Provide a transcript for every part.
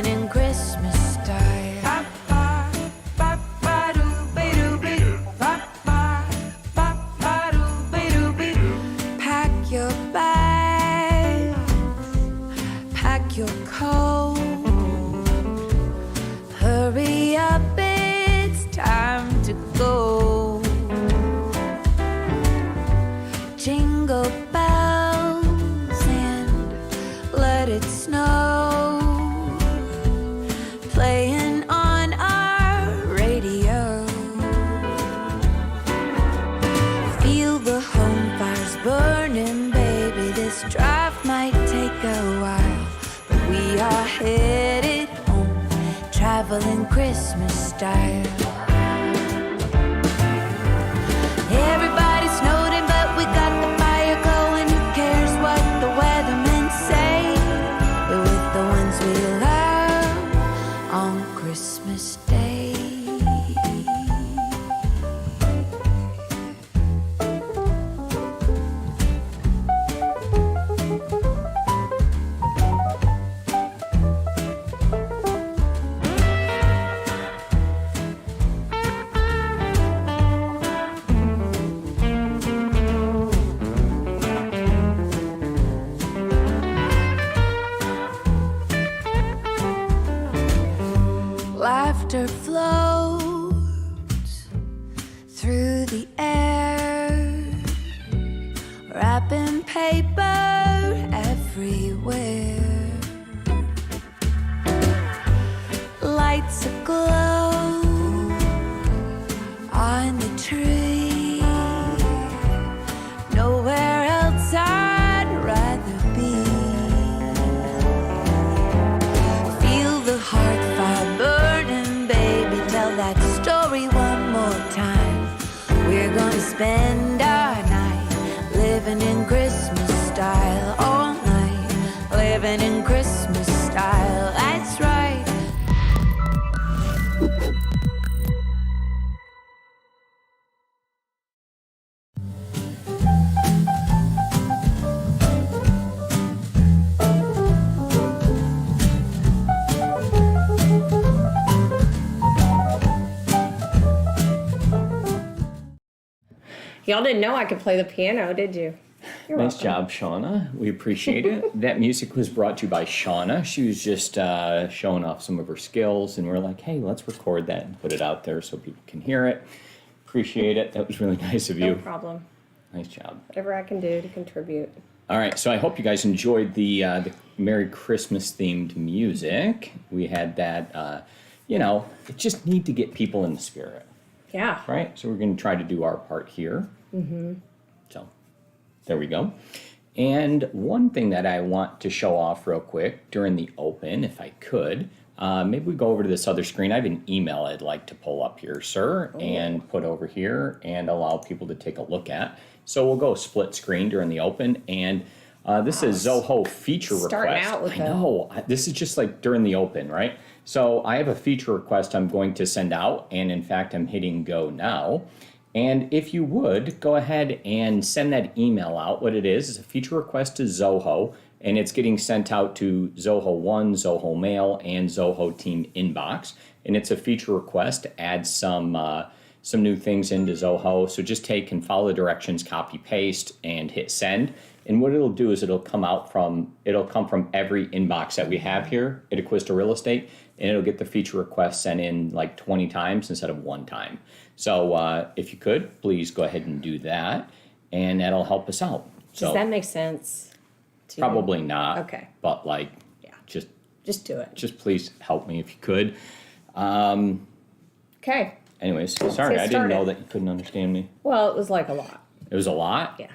dressing in Christmas style. Pack your bags, pack your coat. Hurry up, it's time to go. Jingle bells and let it snow, playing on our radio. Feel the home fires burning, baby. This drive might take a while, but we are headed home, traveling Christmas style. Everybody's snowed in, but we got the fire going. Who cares what the weathermen say? We're with the ones we love on Christmas Day. Laughter floats through the air, wrapping paper everywhere. Lights aglow on the tree. Nowhere else I'd rather be. Feel the heart fire burning, baby. Tell that story one more time. We're gonna spend our night living in Christmas style all night. Living in Christmas style, that's right. Y'all didn't know I could play the piano, did you? You're Nice welcome. job, Shauna. We appreciate it. That music was brought to you by Shauna. She was just showing off some of her skills, and we're like, hey, let's record that and put it out there so people can hear it. Appreciate it. That was really nice of you. No problem. Nice job. Whatever I can do to contribute. All right, so I hope you guys enjoyed the Merry Christmas themed music. We had that, it just need to get people in the spirit, Yeah. right? So we're going to try to do our part here. Mm-hmm. So there we go. And one thing that I want to show off real quick during the open, if I could, maybe we go over to this other screen. I have an email I'd like to pull up here, sir, and put over here and allow people to take a look at. So we'll go split screen during the open, and this is Zoho feature Starting request. out with I know, this is just like during the open, right? So I have a feature request I'm going to send out, and in fact, I'm hitting go now. And if you would, go ahead and send that email out. What it is a feature request to Zoho, and it's getting sent out to Zoho One, Zoho Mail, and Zoho Team Inbox. And it's a feature request to add some new things into Zoho. So just take and follow the directions, copy, paste, and hit send. And what it'll do is it'll come from every inbox that we have here at Acquisto Real Estate, and it'll get the feature request sent in like 20 times instead of one time. So if you could, please go ahead and do that, and that'll help us out. So Does that make sense to you? probably not. Okay. But Yeah. just do it. Just please help me if you could. Okay. Anyways, sorry, get I didn't know started. that you couldn't understand me. Well, it was like a lot. It was a lot? Yeah.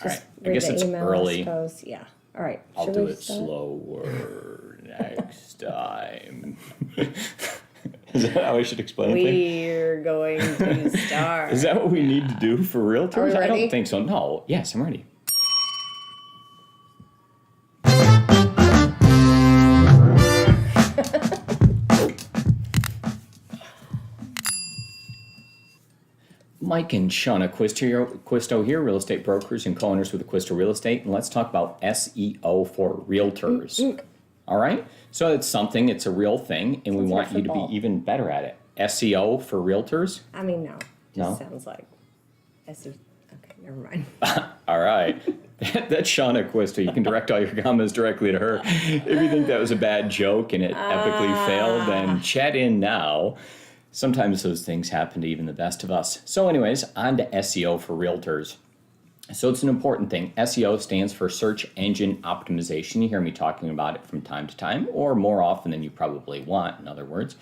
All right. I read guess the it's email, I early. suppose. Yeah. All right. I'll Should do we it start? slower next time. Is that how I should explain things? We're going to start. Is that what we need to do for realtors? Are we I ready? don't think so. No. Yes, I'm ready. Mike and Shana Acquisto here, real estate brokers and co-owners with Acquisto Real Estate, and let's talk about SEO for realtors. All right. So it's a real thing, and we want you to football. be even better at it. SEO for realtors? I mean, no. No? Sounds like SEO. Okay, never mind. All right. That's Shana Acquisto. You can direct all your comments directly to her. If you think that was a bad joke and it epically failed, then chat in now. Sometimes those things happen to even the best of us. So anyways, on to SEO for realtors. So it's an important thing. SEO stands for search engine optimization. You hear me talking about it from time to time, or more often than you probably want, in other words.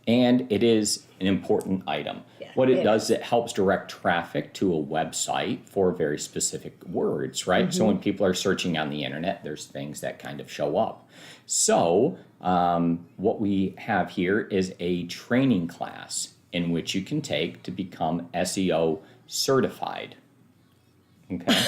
And it is an important item. Yeah, What it does is it helps direct traffic to a website for very specific words, right? So when people are searching on the internet, there's things that kind of show up. So what we have here is a training class in which you can take to become SEO certified. Okay.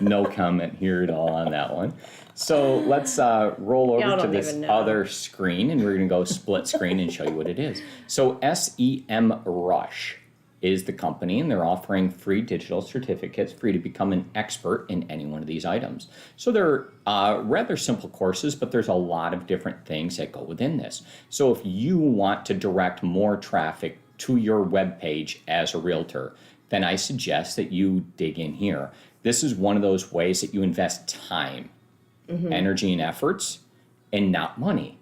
No comment here at all on that one. So let's roll over to this other screen, and we're going to go split screen and show you what it is. So SEM Rush is the company, and they're offering free digital certificates for you to become an expert in any one of these items. So they're rather simple courses, but there's a lot of different things that go within this. So if you want to direct more traffic to your web page as a realtor, then I suggest that you dig in here. This is one of those ways that you invest time, energy, and efforts, and not money.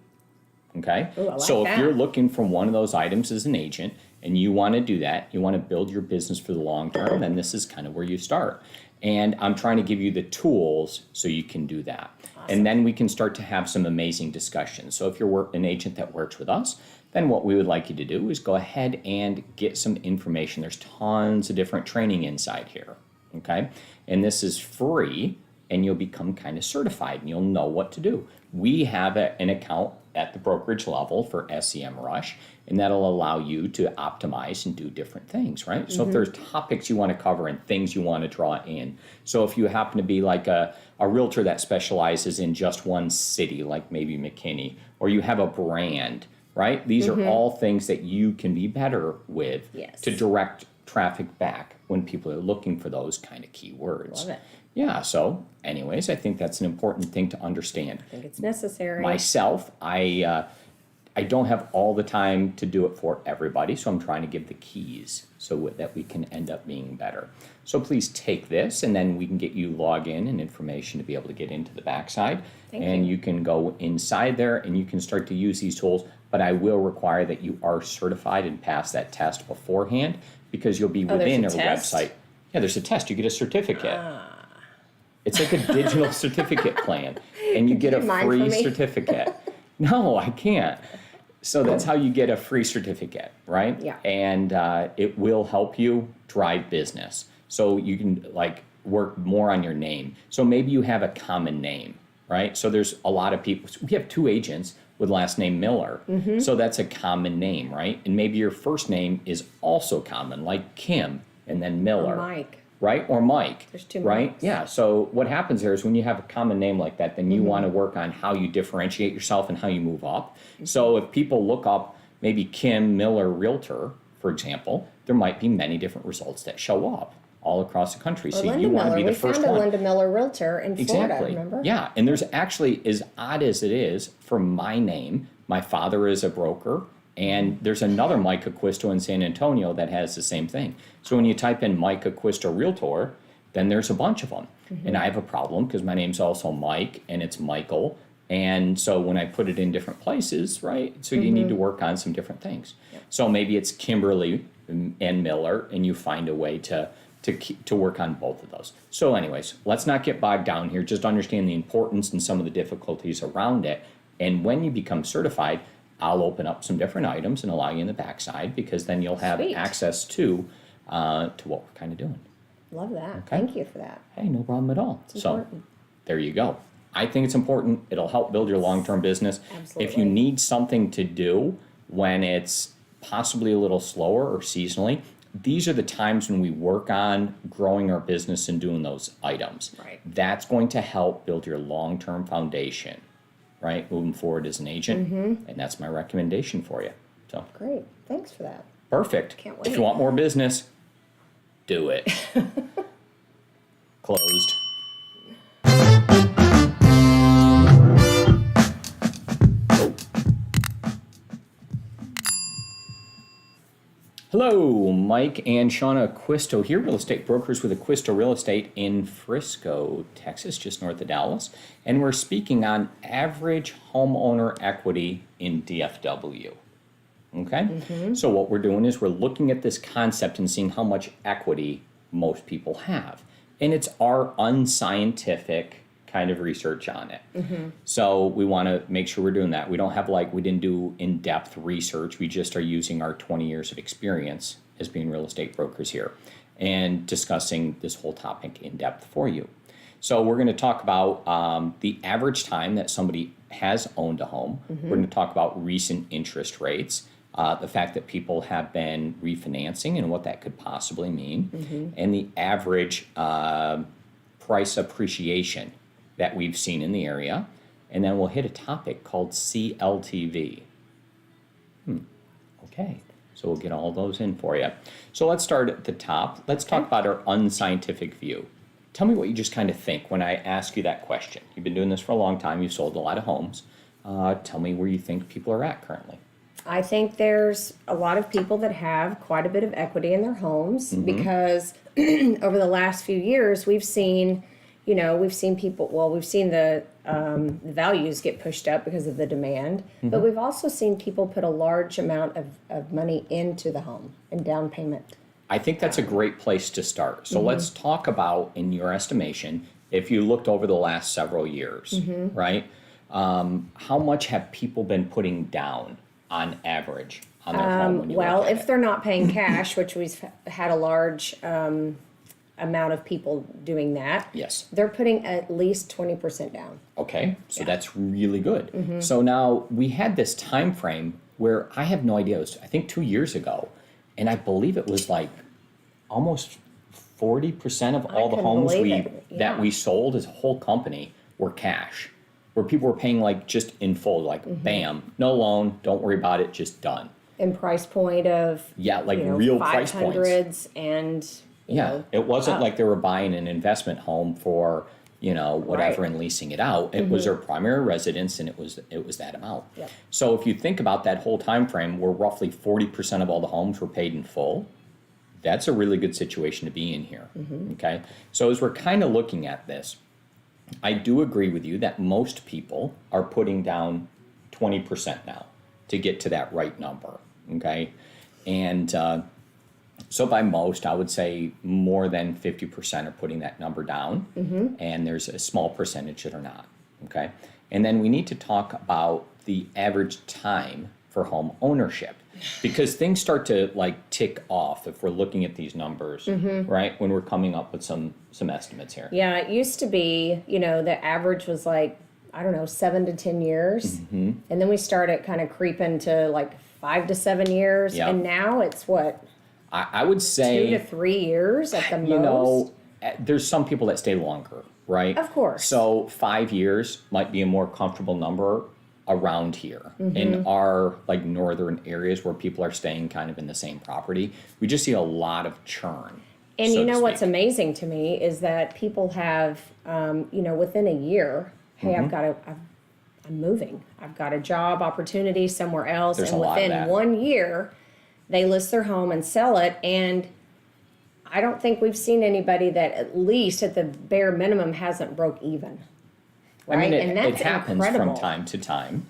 Okay? Ooh, I like so if that. you're looking for one of those items as an agent and you want to do that, you want to build your business for the long term, then this is kind of where you start. And I'm trying to give you the tools so you can do that. And then we can start to have some amazing discussions. So if you're an agent that works with us, then what we would like you to do is go ahead and get some information. There's tons of different training inside here, okay? And this is free, and you'll become kind of certified, and you'll know what to do. We have an account at the brokerage level for SEM Rush, and that'll allow you to optimize and do different things, right? So if there's topics you want to cover and things you want to draw in. So if you happen to be like a realtor that specializes in just one city, like maybe McKinney, or you have a brand, right? These are all things that you can be better with to direct traffic back when people are looking for those kind of keywords. Love it. Yeah, so anyways, I think that's an important thing to understand. I think it's necessary. Myself, I don't have all the time to do it for everybody, so I'm trying to give the keys so that we can end up being better. So please take this, and then we can get you login and information to be able to get into the backside. And you can go inside there and you can start to use these tools, but I will require that you are certified and pass that test beforehand, because you'll be within a website. Yeah, there's a test. You get a certificate. It's like a digital certificate plan, and you get a free certificate. No, I can't. So that's how you get a free certificate, right? Yeah. And it will help you drive business. So you can like work more on your name. So maybe you have a common name, right? So there's a lot of people. We have 2 agents with last name Miller. So that's a common name, right? And maybe your first name is also common, like Kim and then Miller. Or Mike. Right? Or Mike. There's 2 right? Mikes. Yeah. So what happens there is when you have a common name like that, then you want to work on how you differentiate yourself and how you move up. So if people look up maybe Kim Miller Realtor, for example, there might be many different results that show up all across the country. So Linda you want to Miller. be the We first found a one. Linda Miller Realtor in Florida, Exactly. remember? Yeah, and there's actually, as odd as it is, for my name, my father is a broker, and there's another Mike Acquisto in San Antonio that has the same thing. So when you type in Mike Acquisto Realtor, then there's a bunch of them. And I have a problem because my name's also Mike and it's Michael. And so when I put it in different places, right? So you need to work on some different things. So maybe it's Kimberly and Miller, and you find a way to work on both of those. So anyways, let's not get bogged down here. Just understand the importance and some of the difficulties around it. And when you become certified, I'll open up some different items and allow you in the backside, because then you'll have access to what we're kind of doing. Love that. Okay. Thank you for that. Hey, no problem at all. It's So important. there you go. I think it's important. It'll help build your long-term business. Absolutely. If you need something to do when it's possibly a little slower or seasonally, these are the times when we work on growing our business and doing those items. Right. That's going to help build your long-term foundation, right, moving forward as an agent. And that's my recommendation for you. So Great. Thanks for that. perfect. Can't If wait. you want more business, do it. Closed. Hello, Mike and Shana Acquisto here, real estate brokers with Acquisto Real Estate in Frisco, Texas, just north of Dallas. And we're speaking on average homeowner equity in DFW. Okay? So what we're doing is we're looking at this concept and seeing how much equity most people have. And it's our unscientific kind of research on it. So we want to make sure we're doing that. We don't have we didn't do in-depth research. We just are using our 20 years of experience as being real estate brokers here and discussing this whole topic in depth for you. So we're going to talk about the average time that somebody has owned a home. We're going to talk about recent interest rates, the fact that people have been refinancing and what that could possibly mean, and the average price appreciation that we've seen in the area, and then we'll hit a topic called CLTV. Okay, so we'll get all those in for you. So let's start at the top. Let's talk about our unscientific view. Tell me what you just kind of think when I ask you that question. You've been doing this for a long time. You've sold a lot of homes. Tell me where you think people are at currently. I think there's a lot of people that have quite a bit of equity in their homes because over the last few years, we've seen people, we've seen the values get pushed up because of the demand, but we've also seen people put a large amount of money into the home and down payment. I think that's a great place to start. So let's talk about, in your estimation, if you looked over the last several years, right? How much have people been putting down on average on their home when you Well, look at if it? they're not paying cash, which we've had a large amount of people doing that, Yes. they're putting at least 20% down. Okay, so that's really good. So now we had this time frame where I have no idea. It was, I think 2 years ago, and I believe it was like almost 40% of all the couldn't homes believe it. that Yeah. we sold as a whole company were cash, where people were paying like just in full, like bam, no loan, don't worry about it, just done. And price point of Real price points. 500s and It wasn't like they were buying an investment home for whatever Right. and leasing it out. It was their primary residence, and it was that amount. Yep. So if you think about that whole time frame, where roughly 40% of all the homes were paid in full, that's a really good situation to be in here. Okay, so as we're kind of looking at this, I do agree with you that most people are putting down 20% now to get to that right number. Okay, and so by most, I would say more than 50% are putting that number down, and there's a small percentage that are not, okay? And then we need to talk about the average time for home ownership, because things start to tick off if we're looking at these numbers, right? When we're coming up with some estimates here. Yeah, it used to be, the average was 7 to 10 years. And then we started kind of creeping to 5 to 7 years. Yep. And now it's what? I would say 2 to 3 years at the most. There's some people that stay longer, right? Of course. So 5 years might be a more comfortable number around here in our northern areas where people are staying kind of in the same property. We just see a lot of churn. And so you to know what's speak. amazing to me is that people have, within a year, hey, I'm moving. I've got a job opportunity somewhere else. There's and a lot of within that. 1 year, they list their home and sell it. And I don't think we've seen anybody that at least at the bare minimum hasn't broke even. Right? I mean, and it that's happens incredible. from time to time,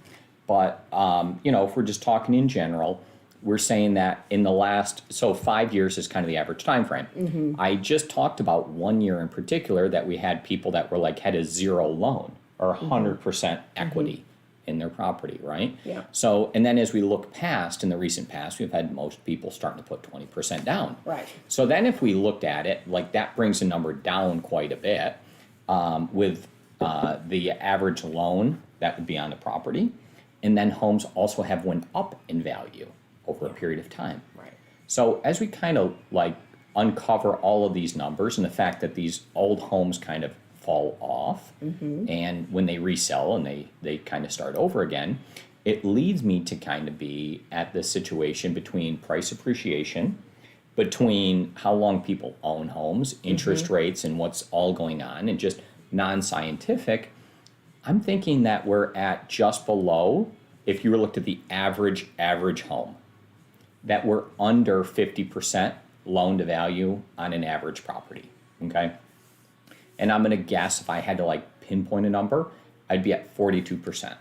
but if we're just talking in general, we're saying that in the last 5 years is kind of the average time frame. I just talked about 1 year in particular that we had people that were had a zero loan or 100% equity in their property, right? Yeah. So, and then as we look past, in the recent past, we've had most people starting to put 20% down. Right. So then if we looked at it, that brings the number down quite a bit with the average loan that would be on the property. And then homes also have went up in value over a period of time. Right. So as we kind of uncover all of these numbers and the fact that these old homes kind of fall off, and when they resell and they kind of start over again, it leads me to kind of be at this situation between price appreciation, between how long people own homes, interest rates, and what's all going on, and just non-scientific. I'm thinking that we're at just below, if you were looked at the average home, that we're under 50% loan to value on an average property, okay? And I'm gonna guess if I had to like pinpoint a number, I'd be at 42%.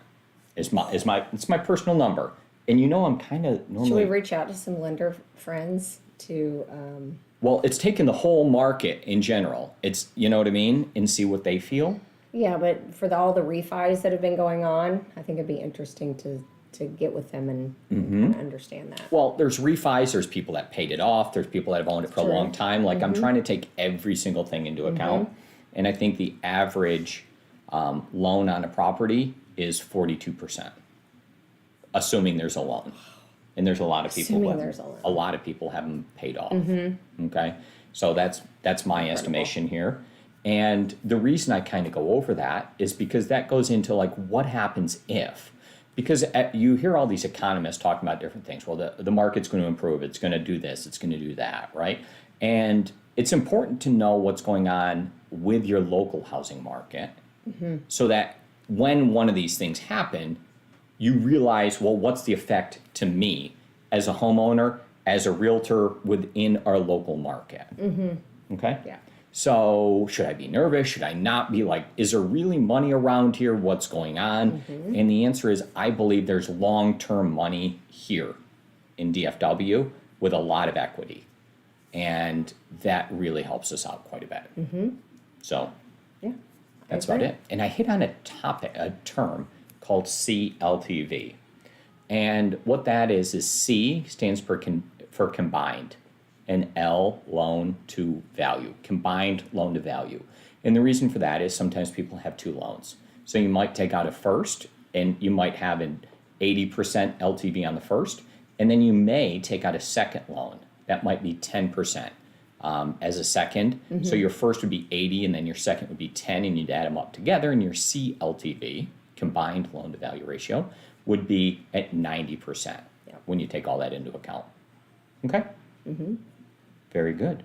It's my personal number. And you know, I'm kind of normally. Should we reach out to some lender friends to? Well, it's taken the whole market in general. It's, you know what I mean, and see what they feel. Yeah, but for all the refis that have been going on, I think it'd be interesting to get with them and kind of understand that. Well, there's refis, there's people that paid it off, there's people that have owned it for a long time. Like I'm trying to take every single thing into account. And I think the average loan on a property is 42%, assuming there's a loan. And there's a lot of people a lot of people haven't paid off. Okay, so that's my estimation here. And the reason I kind of go over that is because that goes into like what happens if, because you hear all these economists talking about different things. Well, the market's going to improve, it's going to do this, it's going to do that, right? And it's important to know what's going on with your local housing market, so that when one of these things happen, you realize, well, what's the effect to me as a homeowner, as a realtor within our local market? Okay? Yeah. So should I be nervous? Should I not be? Like, is there really money around here? What's going on? And the answer is, I believe there's long-term money here in DFW with a lot of equity. And that really helps us out quite a bit. So Yeah. that's about it. And I hit on a term called CLTV. And what that is C stands for combined, and L, loan to value, combined loan to value. And the reason for that is sometimes people have two loans. So you might take out a first, and you might have an 80% LTV on the first, and then you may take out a second loan. That might be 10% as a second. So your first would be 80, and then your second would be 10, and you'd add them up together, and your CLTV, combined loan to value ratio, would be at 90% when you take all that into account. Okay? Very good.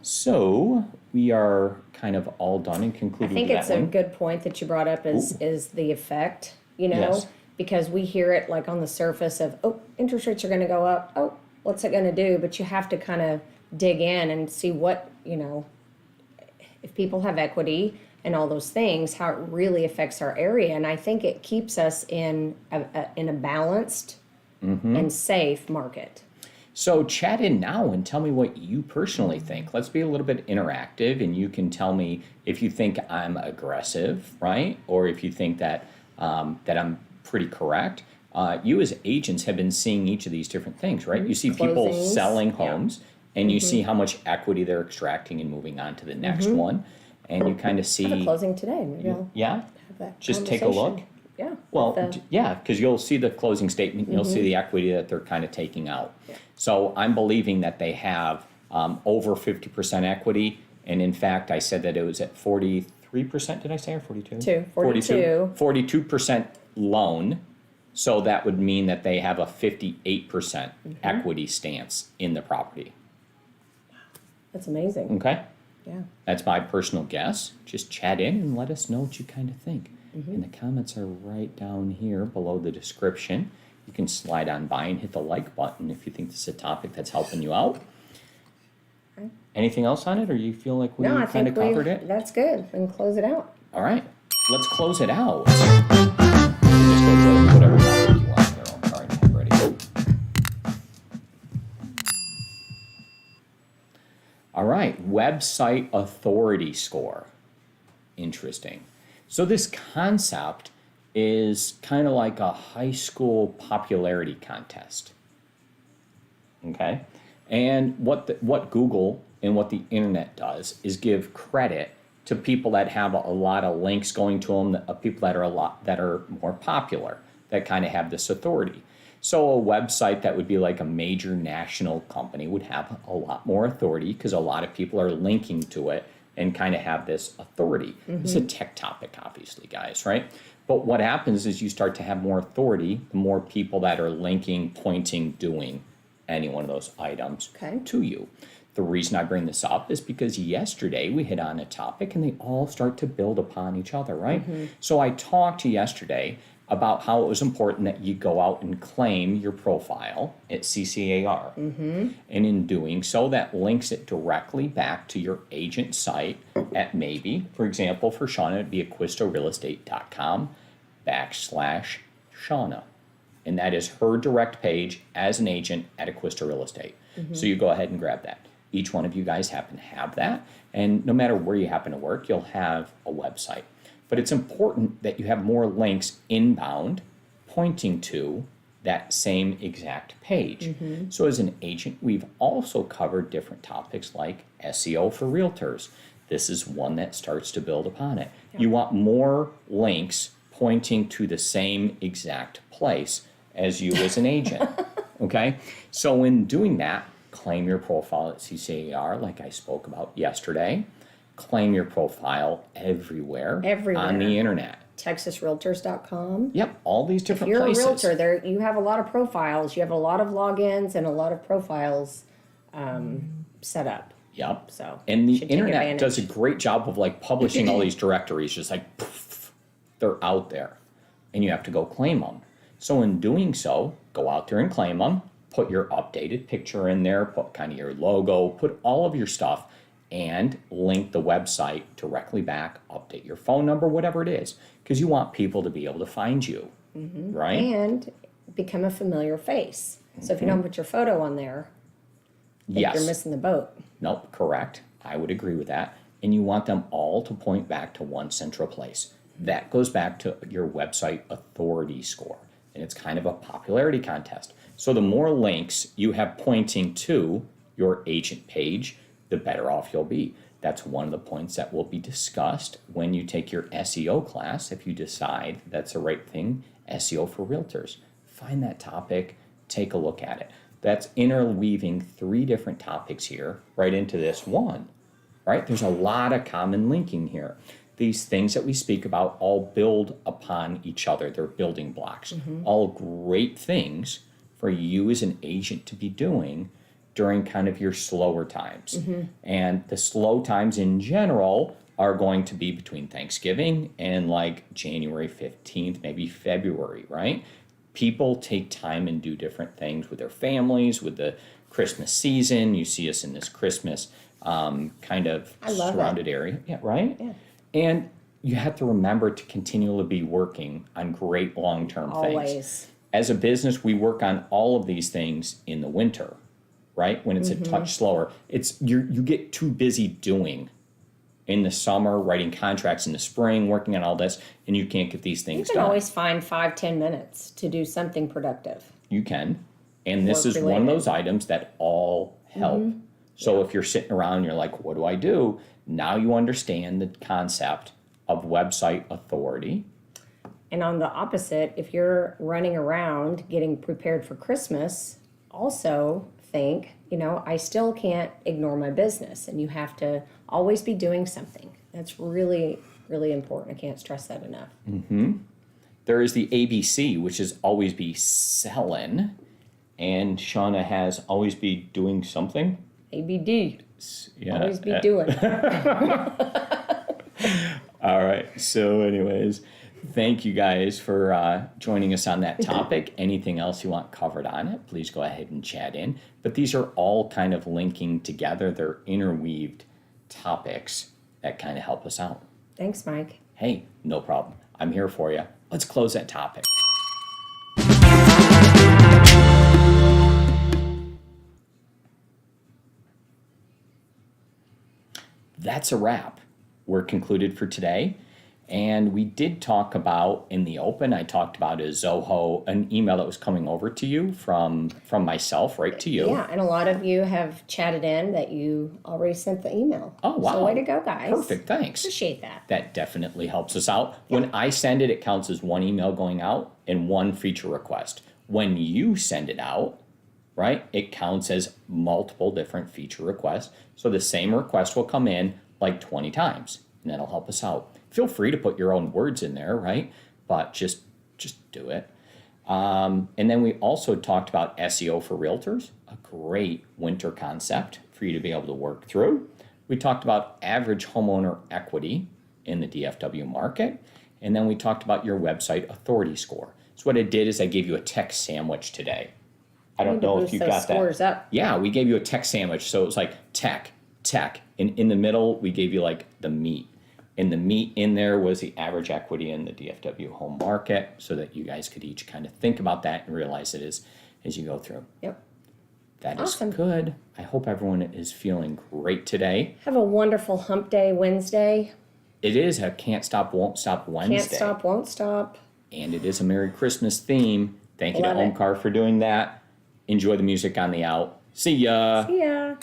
So we are kind of all done and I concluded think with it's that a one. good point that you brought up is the effect, you know, Yes. because we hear it like on the surface of, oh, interest rates are going to go up. Oh, what's it going to do? But you have to kind of dig in and see what, you know, if people have equity and all those things, how it really affects our area. And I think it keeps us in a balanced and safe market. So chat in now and tell me what you personally think. Let's be a little bit interactive, and you can tell me if you think I'm aggressive, right? Or if you think that that I'm pretty correct. You as agents have been seeing each of these different things, right? You see people Closings. selling homes, and you see how much equity they're extracting and moving on to the next one. And you kind of see... I have a closing today. Maybe I'll Yeah? have that Just take a look. conversation. Yeah. Well, with the- yeah, because you'll see the closing statement, and you'll see the equity that they're kind of taking out. So I'm believing that they have over 50% equity, and in fact, I said that it was at 43%, did I say, or 42? 42. 42% loan, so that would mean that they have a 58% equity stance in the property, That's amazing. okay? Yeah. That's my personal guess. Just chat in and let us know what you kind of think. And the comments are right down here below the description. You can slide on by and hit the like button if you think this is a topic that's helping you out. Okay. Anything else on it, or you feel like we No, I kind of think covered it? that's good. We can close it out. All right, let's close it out. Just go to whatever topic you want there. All right, I'm ready. All right, website authority score. Interesting. So this concept is kind of like a high school popularity contest. Okay? And what Google and what the internet does is give credit to people that have a lot of links going to them, people that are more popular, that kind of have this authority. So a website that would be like a major national company would have a lot more authority because a lot of people are linking to it and kind of have this authority. It's a tech topic, obviously, guys, right? But what happens is you start to have more authority, the more people that are linking, pointing, doing any one of those items to you. The reason I bring this up is because yesterday we hit on a topic and they all start to build upon each other, right? So I talked yesterday about how it was important that you go out and claim your profile at CCAR. And in doing so, that links it directly back to your agent site at maybe, for example, for Shana, it'd be acquistorealestate.com/Shana. And that is her direct page as an agent at Acquisto Real Estate. So you go ahead and grab that. Each one of you guys happen to have that. And no matter where you happen to work, you'll have a website. But it's important that you have more links inbound pointing to that same exact page. So as an agent, we've also covered different topics like SEO for Realtors. This is one that starts to build upon it. You want more links pointing to the same exact place as you as an agent. Okay? So in doing that, claim your profile at CCAR like I spoke about yesterday. Claim your profile everywhere. On the internet. TexasRealtors.com. Yep, all these different If you're places. a realtor, there you have a lot of profiles. You have a lot of logins and a lot of profiles set up. Yep. So and the should take internet advantage. does a great job of like publishing all these directories, just like poof, they're out there, and you have to go claim them. So in doing so, go out there and claim them. Put your updated picture in there. Put kind of your logo. Put all of your stuff. And link the website directly back, update your phone number, whatever it is, because you want people to be able to find you, right? And become a familiar face. So if you don't put your photo on there, I think you're missing the boat. Nope, correct. I would agree with that. And you want them all to point back to one central place. That goes back to your website authority score. And it's kind of a popularity contest. So the more links you have pointing to your agent page, the better off you'll be. That's one of the points that will be discussed when you take your SEO class, if you decide that's the right thing, SEO for Realtors. Find that topic, take a look at it. That's interweaving 3 different topics here right into this one, right? There's a lot of common linking here. These things that we speak about all build upon each other. They're building blocks. All great things for you as an agent to be doing during kind of your slower times. And the slow times in general are going to be between Thanksgiving and like January 15th, maybe February, right? People take time and do different things with their families, with the Christmas season. You see us in this Christmas kind of surrounded area. Yeah, right? Yeah. And you have to remember to continually be working on great long-term things. Always. As a business, we work on all of these things in the winter, right? When it's a touch slower, you get too busy doing in the summer, writing contracts in the spring, working on all this, and you can't get these things You can done. always find 5-10 minutes to do something productive. You can. And this is one of Work-related. those items that all help. So if you're sitting around, you're like, what do I do? Now you understand the concept of website authority. And on the opposite, if you're running around getting prepared for Christmas, also think, I still can't ignore my business. And you have to always be doing something. That's really, really important. I can't stress that enough. There is the ABC, which is always be selling. And Shana has always be doing something. ABD. Yeah. Always be doing. All right. So anyways, thank you guys for joining us on that topic. Anything else you want covered on it, please go ahead and chat in. But these are all kind of linking together. They're interweaved topics that kind of help us out. Thanks, Mike. Hey, no problem. I'm here for you. Let's close that topic. That's a wrap. We're concluded for today. And we did talk about, in the open, I talked about a Zoho, an email that was coming over to you from myself, right to you. Yeah, and a lot of you have chatted in that you already sent the email. Oh, wow. So way to go, guys. Perfect, thanks. Appreciate that. That definitely helps us out. When I send it, it counts as one email going out and one feature request. When you send it out, right, it counts as multiple different feature requests. So the same request will come in like 20 times, and that'll help us out. Feel free to put your own words in there, right? But just do it. And then we also talked about SEO for Realtors, a great winter concept for you to be able to work through. We talked about average homeowner equity in the DFW market. And then we talked about your website authority score. So what I did is I gave you a text sandwich today. I don't know if you got that. Scores up. Yeah, we gave you a text sandwich. So it was like tech. And in the middle, we gave you like the meat. And the meat in there was the average equity in the DFW home market, so that you guys could each kind of think about that and realize it as you go through. Yep. That Awesome. is good. I hope everyone is feeling great today. Have a wonderful hump day Wednesday. It is a Can't Stop, Won't Stop Wednesday. Can't stop, won't stop. And it is a Merry Christmas theme. Thank you to Love Home it. Car for doing that. Enjoy the music on the out. See ya. See ya.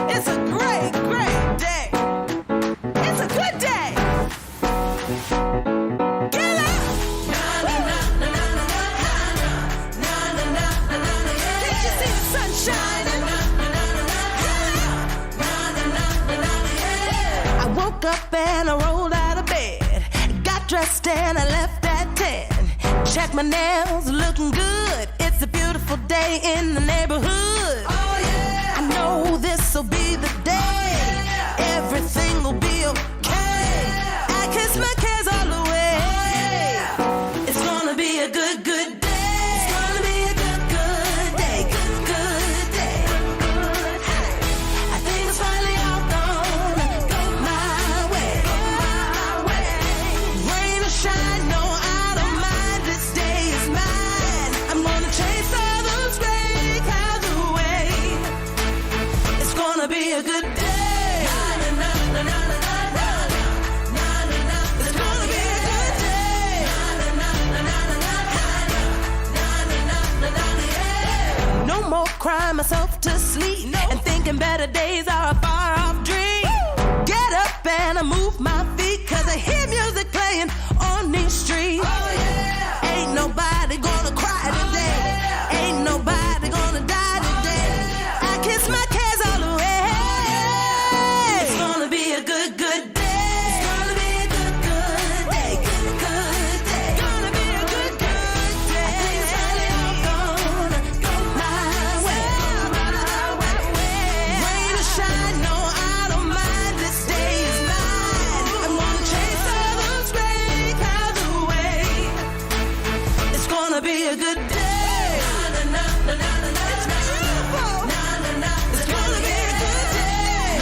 It's a great, great day. It's a good day. Get up. Can't you see the sun shining? I woke up and I rolled out of bed. Got dressed and I left at 10. Check my nails, looking good. It's a beautiful day in the neighborhood. Oh yeah. I know this'll be the day. Everything will be okay. I kiss my cares all away. It's gonna be a good, good day. It's gonna be a good, good day. Good, good day. I think it's finally all gonna go my way. Rain or shine, no, I don't mind. This day is mine. I'm gonna chase all those gray clouds away. It's gonna be a good day. It's gonna be a good day. No more crying myself to sleep and thinking better days are a far off dream. Get up and I move my feet, 'cause I hear music playing on these streets. Ain't nobody gonna cry today. Ain't nobody gonna die today. I kiss my cares all away. It's gonna be a good, good day. It's gonna be a good, good day. Good, good day. Gonna be a good, good day. I think it's finally all gonna go my way. Rain or shine, no, I don't mind. This day is mine. I'm gonna chase all those gray clouds away. It's gonna be a good day. It's beautiful. It's gonna be a good day.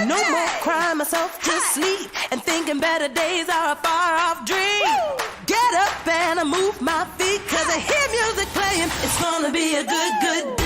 No more crying myself to sleep and thinking better days are a far off dream. Get up and I move my feet, 'cause I hear music playing. It's gonna be a good, good day.